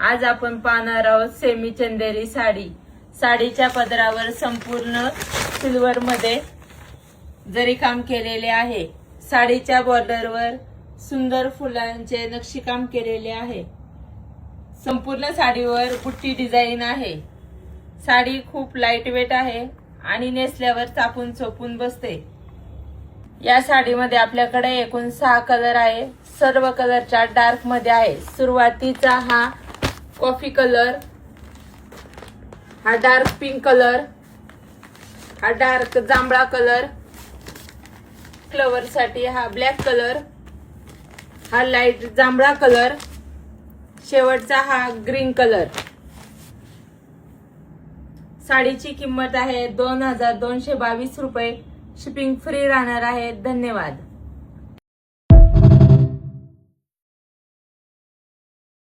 आज आपण पाहणार आहोत सेमी चंदेरी साडी। साडीच्या पदरावर संपूर्ण सिल्वर मध्ये जरी काम केलेले आहे। साडीच्या बॉर्डरवर सुंदर फुलांचे नक्षीकाम केलेले आहे। संपूर्ण साडीवर बुट्टी डिझाइन आहे। साडी खूप लाईट वेट आहे आणि नेसल्यावर चापून चोपून बसते। या साडीमध्ये आपल्याकडे एकूण 6 कलर आहे। सर्व कलरच्या डार्क मध्ये आहे। सुरुवातीचा हा कॉफी कलर, हा डार्क पिंक कलर, हा डार्क जांभळा कलर, फ्लवर साठी हा ब्लॅक कलर, हा लाईट जांभळा कलर, शेवटचा हा ग्रीन कलर। साडीची किंमत आहे 2222 रुपये। शिपिंग फ्री राहणार आहे। धन्यवाद।